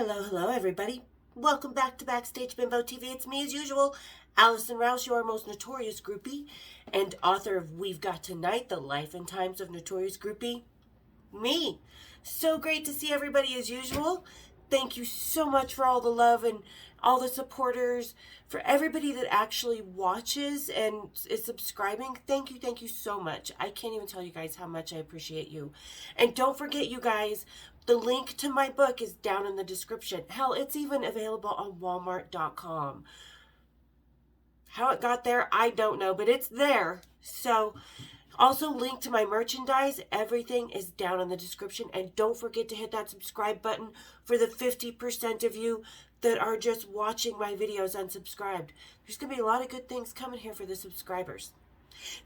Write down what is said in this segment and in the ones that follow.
Hello, everybody. Welcome back to Backstage Bimbo TV. It's me, as usual, Allison Rouse, your most notorious groupie, and author of We've Got Tonight, The Life and Times of Notorious Groupie, me. So great to see everybody, as usual. Thank you so much for all the love and all the supporters, for everybody that actually watches and is subscribing. Thank you so much. I can't even tell you guys how much I appreciate you. And don't forget, you guys, the link to my book is down in the description. Hell, it's even available on Walmart.com. How it got there, I don't know, but it's there. So, also link to my merchandise. Everything is down in the description. And don't forget to hit that subscribe button for the 50% of you that are just watching my videos unsubscribed. There's going to be a lot of good things coming here for the subscribers.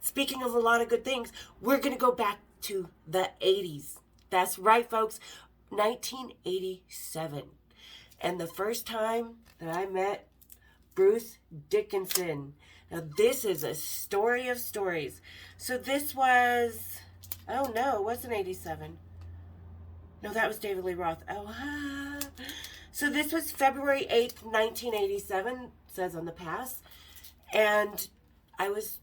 Speaking of a lot of good things, we're going to go back to the 80s. That's right, folks. 1987. And the first time that I met Bruce Dickinson. Now, this is a story of stories. So this was, oh no, it wasn't 87. No, that was David Lee Roth. So this was February 8th, 1987, it says on the pass. And I was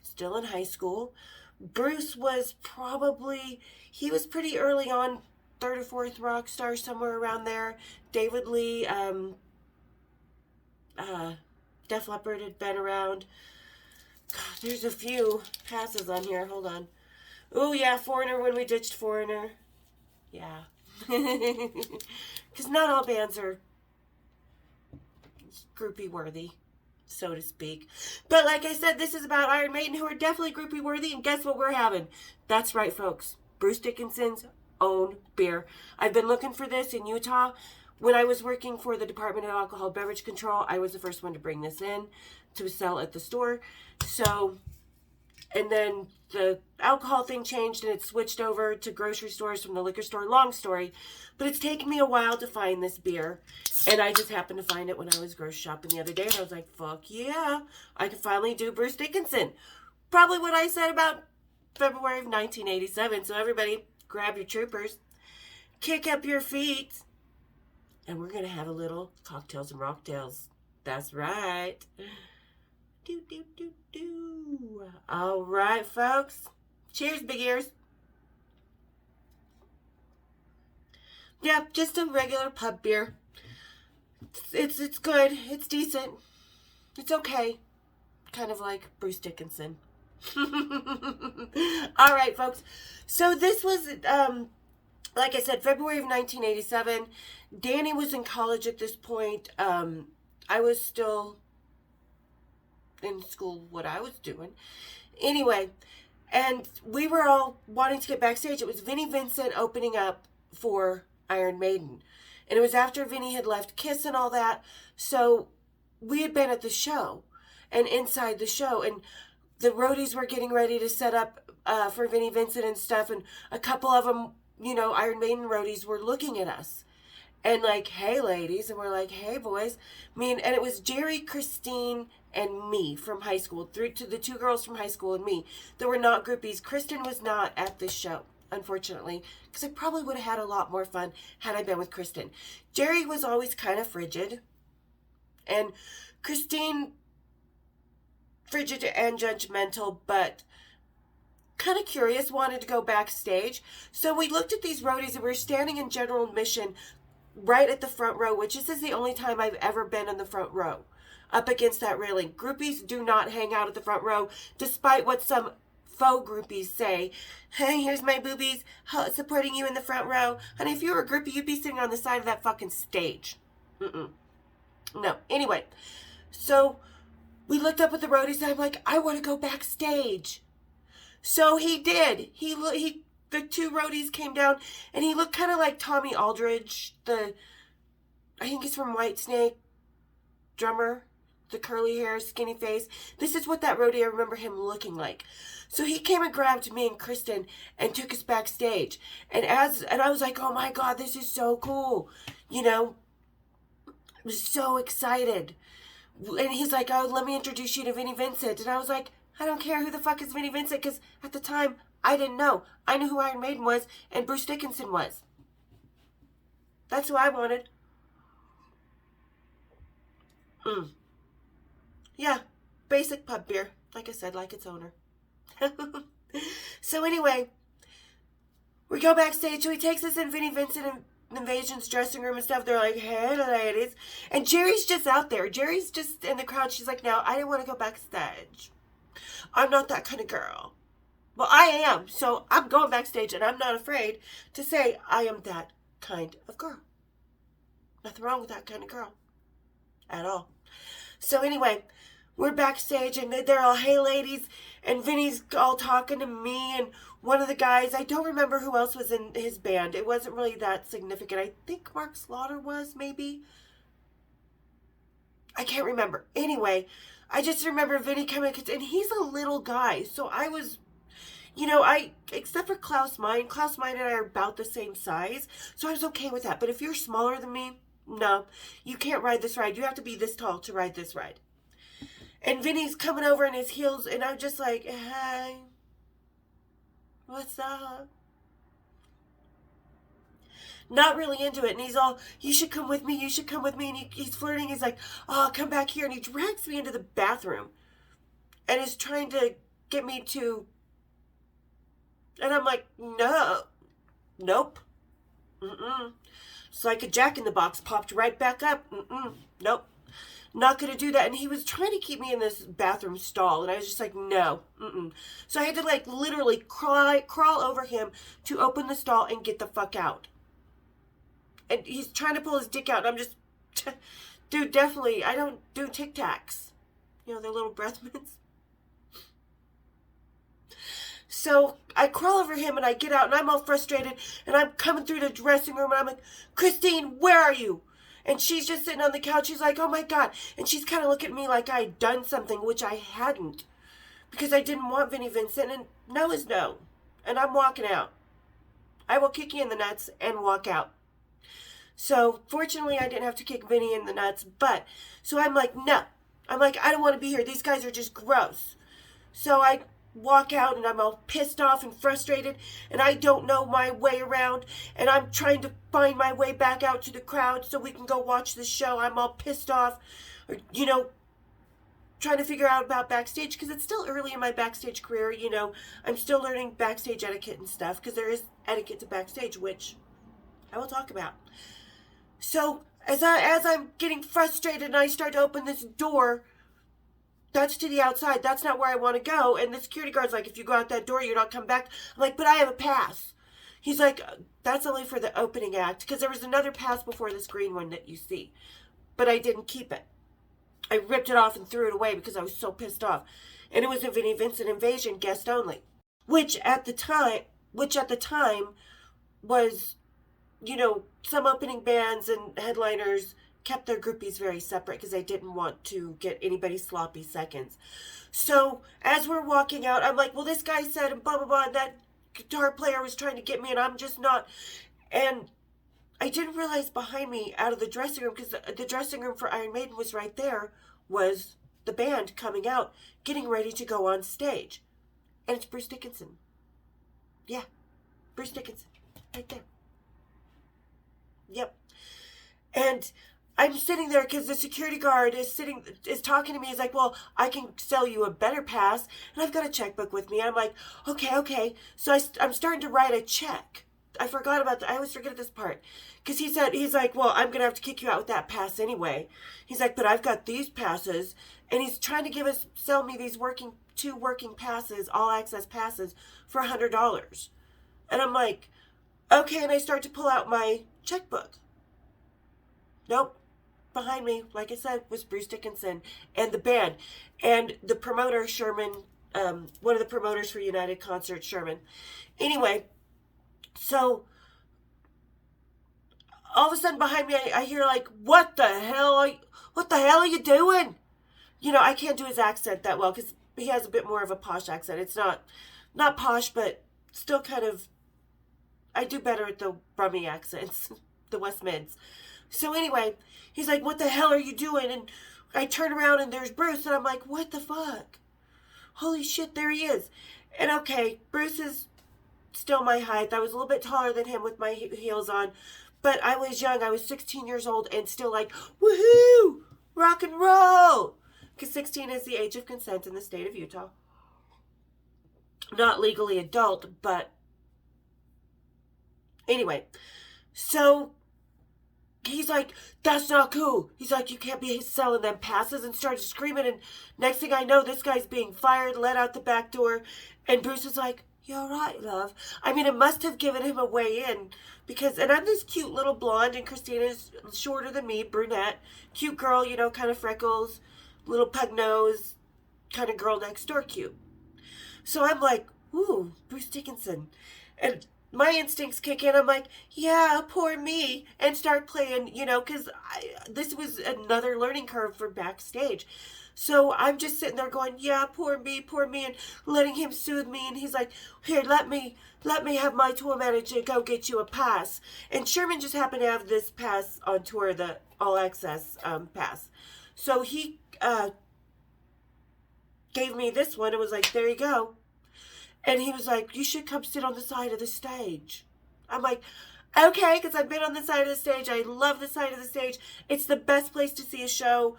still in high school. Bruce was probably, he was pretty early on, third or fourth rock star, somewhere around there. David Lee, Def Leppard had been around. God, there's a few passes on here. Hold on. Oh, yeah, Foreigner, when we ditched Foreigner. Yeah. Because not all bands are groupie worthy, so to speak. But like I said, this is about Iron Maiden, who are definitely groupie worthy. And guess what we're having? That's right, folks. Bruce Dickinson's own beer. I've been looking for this in Utah. When I was working for the Department of Alcohol Beverage Control, I was the first one to bring this in to sell at the store. So, and then the alcohol thing changed and it switched over to grocery stores from the liquor store. Long story. But it's taken me a while to find this beer. And I just happened to find it when I was grocery shopping the other day. And I was like, fuck yeah, I can finally do Bruce Dickinson. Probably what I said about February of 1987. So everybody, grab your troopers, kick up your feet, and we're going to have a little cocktails and rocktails. That's right. Do. All right, folks. Cheers, big ears. Yeah, just a regular pub beer. It's good. It's decent. It's okay. Kind of like Bruce Dickinson. All right, folks. So this was, like I said, February of 1987. Danny was in college at this point. I was still in school, what I was doing. Anyway, and we were all wanting to get backstage. It was Vinnie Vincent opening up for Iron Maiden. And it was after Vinnie had left Kiss and all that. So we had been at the show and inside the show. And the roadies were getting ready to set up for Vinnie Vincent and stuff. And a couple of them, you know, Iron Maiden roadies were looking at us. And like, hey, ladies. And we're like, hey, boys. And it was Jerry, Christine, and me from high school. Through to the two girls from high school and me that were not groupies. Kristen was not at this show, unfortunately. Because I probably would have had a lot more fun had I been with Kristen. Jerry was always kind of frigid. And Christine, frigid and judgmental, but kind of curious, wanted to go backstage. So we looked at these roadies and we were standing in general admission right at the front row, which this is the only time I've ever been in the front row, up against that railing. Groupies do not hang out at the front row, despite what some faux groupies say. Hey, here's my boobies, supporting you in the front row. Honey, if you were a groupie, you'd be sitting on the side of that fucking stage. No. Anyway, so we looked up at the roadies and I'm like, I want to go backstage. So he did. The two roadies came down, and he looked kind of like Tommy Aldridge, I think he's from Whitesnake, drummer, the curly hair, skinny face. This is what that roadie, I remember him looking like. So he came and grabbed me and Kristen and took us backstage. And I was like, oh my God, this is so cool. You know, I was so excited. And he's like, oh, let me introduce you to Vinnie Vincent. And I was like, I don't care who the fuck is Vinnie Vincent, because at the time, I didn't know. I knew who Iron Maiden was and Bruce Dickinson was. That's who I wanted. Mm. Yeah, basic pub beer. Like I said, like its owner. So anyway, we go backstage. So he takes us in Vinnie Vincent and Invasion's dressing room and stuff. They're like, hey, ladies. And Jerry's just out there. Jerry's just in the crowd. She's like, no, I didn't want to go backstage. I'm not that kind of girl. Well, I am. So I'm going backstage, and I'm not afraid to say I am that kind of girl. Nothing wrong with that kind of girl at all. So anyway, we're backstage, and they're all, hey, ladies. And Vinny's all talking to me, and one of the guys, I don't remember who else was in his band. It wasn't really that significant. I think Mark Slaughter was, maybe. I can't remember. Anyway, I just remember Vinny coming, and he's a little guy. So I was, except for Klaus Meine and I are about the same size. So I was okay with that. But if you're smaller than me, no, you can't ride this ride. You have to be this tall to ride this ride. And Vinny's coming over in his heels, and I'm just like, hey, what's up? Not really into it. And he's all, you should come with me, you should come with me. And he's flirting. He's like, oh, come back here. And he drags me into the bathroom and is trying to get me to, and I'm like, no, nope, mm-mm. It's like a Jack in the Box popped right back up. Mm-mm, nope. Not going to do that. And he was trying to keep me in this bathroom stall. And I was just like, no. Mm-mm. So I had to literally crawl over him to open the stall and get the fuck out. And he's trying to pull his dick out. And I'm just, dude, definitely, I don't do Tic Tacs. Their little breath mints. So I crawl over him and I get out and I'm all frustrated. And I'm coming through the dressing room and I'm like, Christine, where are you? And she's just sitting on the couch. She's like, oh my God. And she's kind of looking at me like I had done something, which I hadn't. Because I didn't want Vinnie Vincent. And no is no. And I'm walking out. I will kick you in the nuts and walk out. So fortunately, I didn't have to kick Vinnie in the nuts. But, so I'm like, no. I'm like, I don't want to be here. These guys are just gross. So I walk out and I'm all pissed off and frustrated and I don't know my way around and I'm trying to find my way back out to the crowd so we can go watch the show. I'm all pissed off, trying to figure out about backstage because it's still early in my backstage career. I'm still learning backstage etiquette and stuff because there is etiquette to backstage, which I will talk about. So as I'm getting frustrated and I start to open this door, that's to the outside. That's not where I want to go. And the security guard's like, if you go out that door, you're not coming back. I'm like, but I have a pass. He's like, that's only for the opening act. Because there was another pass before this green one that you see. But I didn't keep it. I ripped it off and threw it away because I was so pissed off. And it was a Vinnie Vincent Invasion guest only. Which at the time was, some opening bands and headliners kept their groupies very separate because they didn't want to get anybody sloppy seconds. So as we're walking out, I'm like, well, this guy said and blah, blah, blah, and that guitar player was trying to get me and I'm just not. And I didn't realize behind me out of the dressing room, because the dressing room for Iron Maiden was right there, was the band coming out, getting ready to go on stage. And it's Bruce Dickinson. Yeah, Bruce Dickinson, right there. Yep. And I'm sitting there because the security guard is talking to me. He's like, well, I can sell you a better pass. And I've got a checkbook with me. I'm like, okay. So I'm starting to write a check. I forgot about that. I always forget this part. Because he's like, well, I'm going to have to kick you out with that pass anyway. He's like, but I've got these passes. And he's trying to sell me these two working passes, all access passes for $100. And I'm like, okay. And I start to pull out my checkbook. Nope. Behind me, like I said, was Bruce Dickinson and the band. And the promoter, Sherman, one of the promoters for United Concert, Sherman. Anyway, so all of a sudden behind me, I hear like, what the hell are you doing? I can't do his accent that well because he has a bit more of a posh accent. It's not posh, but still kind of, I do better at the Brummy accents, the West Mids. So anyway, he's like, what the hell are you doing? And I turn around and there's Bruce and I'm like, what the fuck? Holy shit, there he is. And okay, Bruce is still my height. I was a little bit taller than him with my heels on, but I was young. I was 16 years old and still like, woohoo, rock and roll. Because 16 is the age of consent in the state of Utah. Not legally adult, but anyway. So he's like, that's not cool. He's like, you can't be selling them passes, and started screaming. And next thing I know, this guy's being fired, let out the back door. And Bruce is like, you're right, love. I mean, it must have given him a way in. Because, and I'm this cute little blonde, and Christina's shorter than me, brunette. Cute girl, you know, kind of freckles, little pug nose, kind of girl next door cute. So I'm like, ooh, Bruce Dickinson. And my instincts kick in. I'm like, yeah, poor me. And start playing, you know, because this was another learning curve for backstage. So I'm just sitting there going, yeah, poor me, and letting him soothe me. And he's like, here, let me have my tour manager go get you a pass. And Sherman just happened to have this pass on tour, the All Access pass. So he gave me this one and was like, there you go. And he was like, you should come sit on the side of the stage. I'm like, okay, because I've been on the side of the stage. I love the side of the stage. It's the best place to see a show.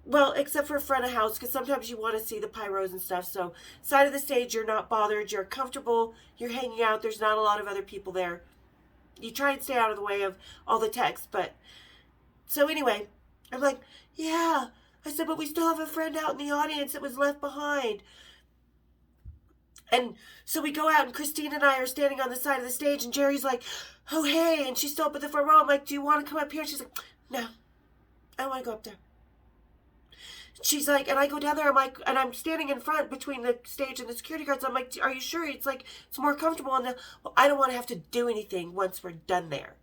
Well, except for front of house, because sometimes you want to see the pyros and stuff. So side of the stage, you're not bothered. You're comfortable. You're hanging out. There's not a lot of other people there. You try and stay out of the way of all the texts. But so anyway, I'm like, yeah. I said, but we still have a friend out in the audience that was left behind. And so we go out, and Christine and I are standing on the side of the stage, and Jerry's like, oh, hey. And she's still up at the front row. I'm like, do you want to come up here? And she's like, no, I don't want to go up there. She's like, and I go down there, I'm like, and I'm standing in front between the stage and the security guards. I'm like, are you sure? It's like, it's more comfortable. And well, I don't want to have to do anything once we're done there.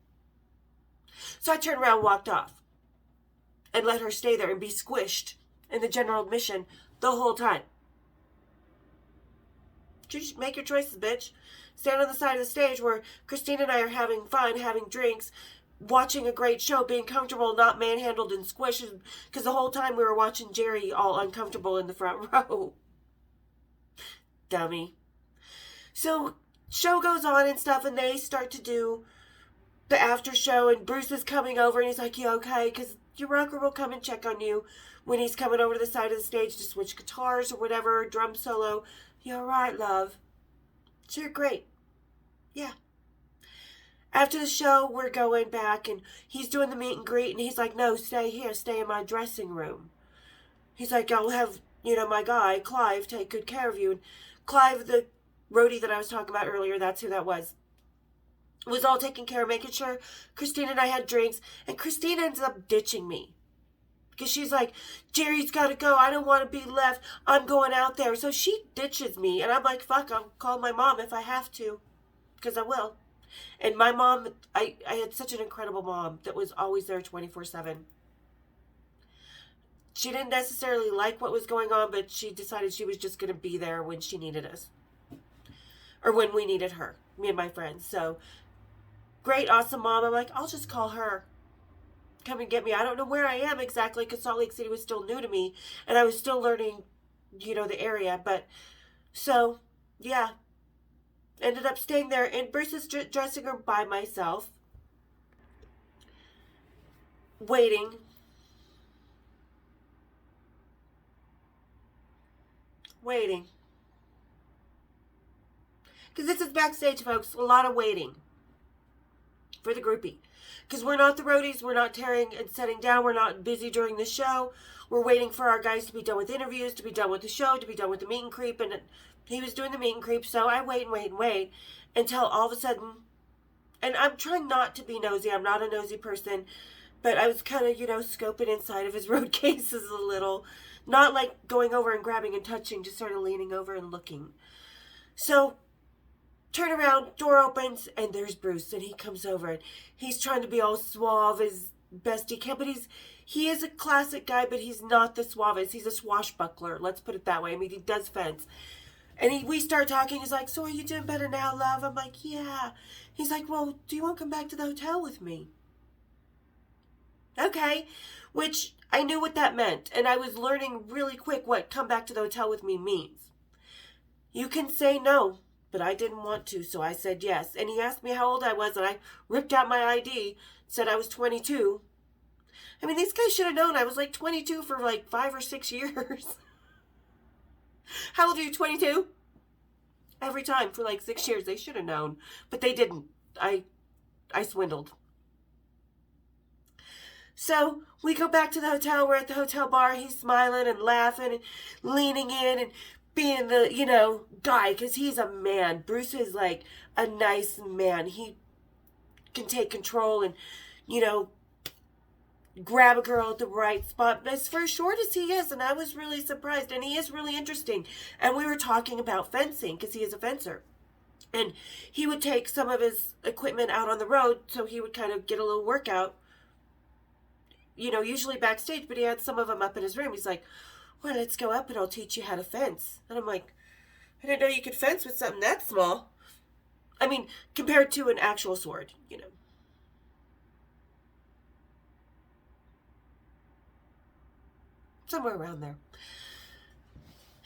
So I turned around and walked off and let her stay there and be squished in the general admission the whole time. Just make your choices, bitch. Stand on the side of the stage where Christine and I are having fun, having drinks, watching a great show, being comfortable, not manhandled and squished, because the whole time we were watching Jerry all uncomfortable in the front row. Dummy. So show goes on and stuff, and they start to do the after show, and Bruce is coming over, and he's like, you okay? Because your rocker will come and check on you when he's coming over to the side of the stage to switch guitars or whatever, drum solo. You all right, love? So you're great. Yeah. After the show, we're going back, and he's doing the meet and greet, and he's like, no, stay here, stay in my dressing room. He's like, I'll have, my guy, Clive, take good care of you. And Clive, the roadie that I was talking about earlier, that's who that was all taking care of, making sure Christine and I had drinks, and Christine ends up ditching me. Because she's like, Jerry's got to go. I don't want to be left. I'm going out there. So she ditches me, and I'm like, fuck, I'll call my mom if I have to, because I will. And my mom, I had such an incredible mom that was always there 24/7. She didn't necessarily like what was going on, but she decided she was just going to be there when she needed us. Or when we needed her, me and my friends. So, great, awesome mom. I'm like, I'll just call her. Come and get me. I don't know where I am exactly, because Salt Lake City was still new to me. And I was still learning, the area. But, so, yeah. Ended up staying there in Bruce's dressing room by myself, waiting. Because this is backstage, folks. A lot of waiting for the groupie. Because we're not the roadies. We're not tearing and setting down. We're not busy during the show. We're waiting for our guys to be done with interviews, to be done with the show, to be done with the meet and creep. And he was doing the meet and creep, so I wait until all of a sudden, and I'm trying not to be nosy. I'm not a nosy person, but I was kind of, scoping inside of his road cases a little. Not like going over and grabbing and touching, just sort of leaning over and looking. So, turn around, door opens, and there's Bruce, and he comes over, and he's trying to be all suave as best he can, but he is a classic guy, but he's not the suavest. He's a swashbuckler, let's put it that way. I mean, he does fence. And we start talking. He's like, so are you doing better now, love? I'm like, yeah. He's like, well, do you want to come back to the hotel with me? Okay. Which I knew what that meant. And I was learning really quick what come back to the hotel with me means. You can say no, but I didn't want to, so I said yes. And he asked me how old I was, and I ripped out my ID, said I was 22. I mean, these guys should have known I was like 22 for like 5 or 6 years. How old are you, 22? Every time for like 6 years. They should have known. But they didn't. I swindled. So we go back to the hotel. We're at the hotel bar. He's smiling and laughing and leaning in and being the, guy, because he's a man. Bruce is like a nice man. He can take control and, grab a girl at the right spot. But as for as short as he is, and I was really surprised, and he is really interesting. And we were talking about fencing, because he is a fencer. And he would take some of his equipment out on the road, so he would kind of get a little workout, usually backstage, but he had some of them up in his room. He's like, well, let's go up and I'll teach you how to fence. And I'm like, I didn't know you could fence with something that small. I mean, compared to an actual sword, Somewhere around there.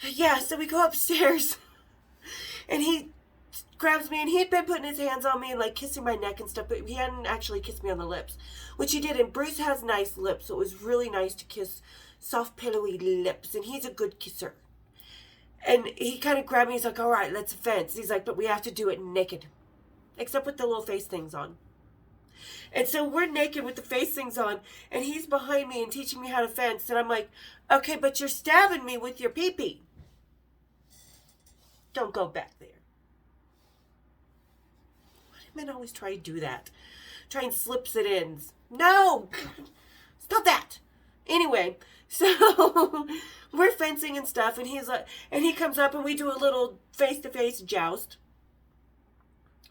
Yeah, so we go upstairs. And he grabs me, and he had been putting his hands on me and like kissing my neck and stuff, but he hadn't actually kissed me on the lips, which he did. And Bruce has nice lips, so it was really nice to kiss soft, pillowy lips, and he's a good kisser. And he kind of grabbed me. He's like, all right, let's fence. He's like, but we have to do it naked, except with the little face things on. And so we're naked with the face things on, and he's behind me and teaching me how to fence. And I'm like, okay, but you're stabbing me with your pee-pee. Don't go back there. Why do men always try to do that? Try and slips it in. No! Stop that! Anyway, so we're fencing and stuff, and he's like, and he comes up and we do a little face-to-face joust.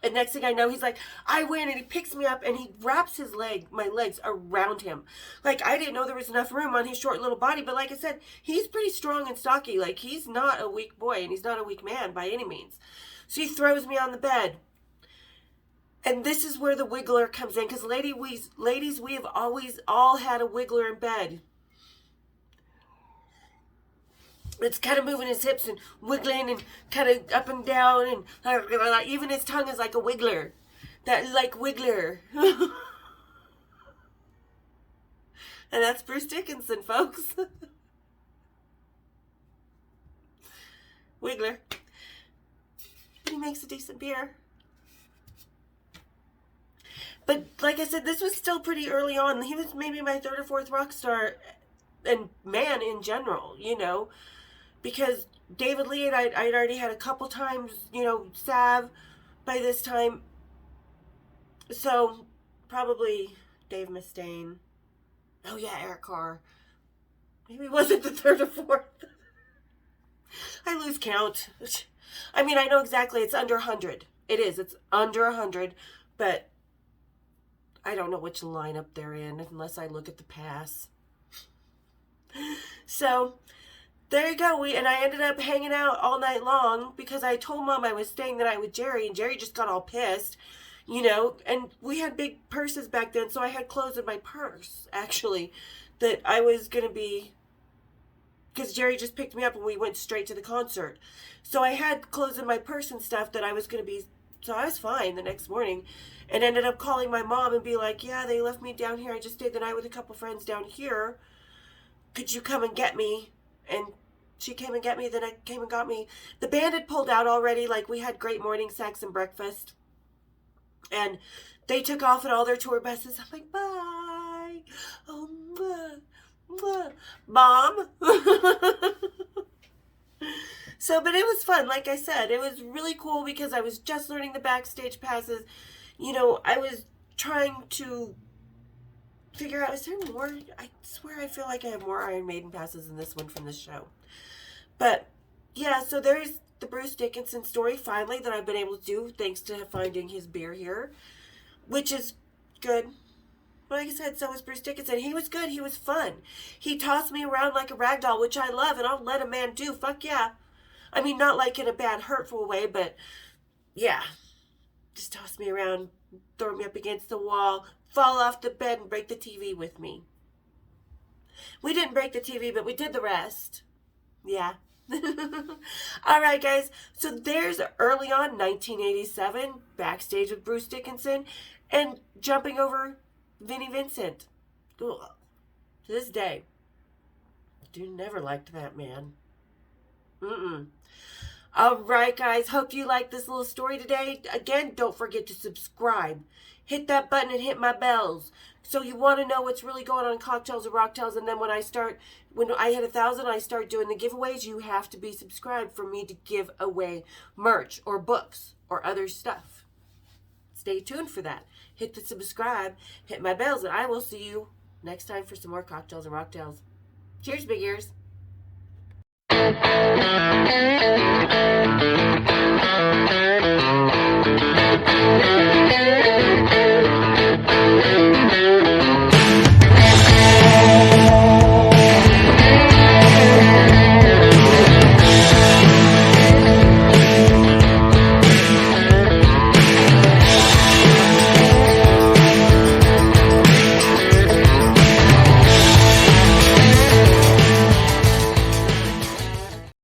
And next thing I know, he's like, I win, and he picks me up and he wraps my legs around him. Like, I didn't know there was enough room on his short little body, but like I said, he's pretty strong and stocky. Like, he's not a weak boy, and he's not a weak man by any means. So he throws me on the bed. And this is where the wiggler comes in, because ladies, we have always all had a wiggler in bed. It's kind of moving his hips and wiggling and kind of up and down, and even his tongue is like a wiggler. That like wiggler. And that's Bruce Dickinson, folks. Wiggler. He makes a decent beer. But like I said, this was still pretty early on. He was maybe my third or fourth rock star and man in general, because David Lee and I'd already had a couple times, salve by this time. So probably Dave Mustaine. Oh yeah, Eric Carr. Maybe it wasn't the third or fourth. I lose count. I mean, I know exactly it's under 100. It is. It's under 100, but I don't know which lineup they're in unless I look at the pass. So there you go. And I ended up hanging out all night long because I told Mom I was staying the night with Jerry, and Jerry just got all pissed, and we had big purses back then, so I had clothes in my purse, actually, that I was going to be, because Jerry just picked me up and we went straight to the concert. So I had clothes in my purse and stuff that I was going to be, so I was fine the next morning, and ended up calling my mom and be like, yeah, they left me down here. I just stayed the night with a couple friends down here. Could you come and get me? And she came and got me, then I came and got me. The band had pulled out already, like we had great morning sex and breakfast. And they took off in all their tour buses. I'm like, bye. Oh, mwah, mwah. Mom. So, but it was fun. Like I said, it was really cool because I was just learning the backstage passes. I was trying to figure out, is there more? I swear I feel like I have more Iron Maiden passes than this one from this show. But, yeah, so there's the Bruce Dickinson story, finally, that I've been able to do, thanks to finding his beer here, which is good. Like I said, so was Bruce Dickinson. He was good. He was fun. He tossed me around like a rag doll, which I love, and I'll let a man do. Fuck yeah. I mean, not like in a bad, hurtful way, but, yeah. Just toss me around, throw me up against the wall, fall off the bed, and break the TV with me. We didn't break the TV, but we did the rest. Yeah. All right, guys. So there's early on 1987, backstage with Bruce Dickinson, and jumping over Vinnie Vincent. Ugh. To this day, dude never liked that man. All right, guys. Hope you liked this little story today. Again, don't forget to subscribe. Hit that button and hit my bells. So you want to know what's really going on in Cocktails and Rocktails. And then when I hit 1,000, I start doing the giveaways. You have to be subscribed for me to give away merch or books or other stuff. Stay tuned for that. Hit the subscribe, hit my bells, and I will see you next time for some more Cocktails and Rocktails. Cheers, big ears.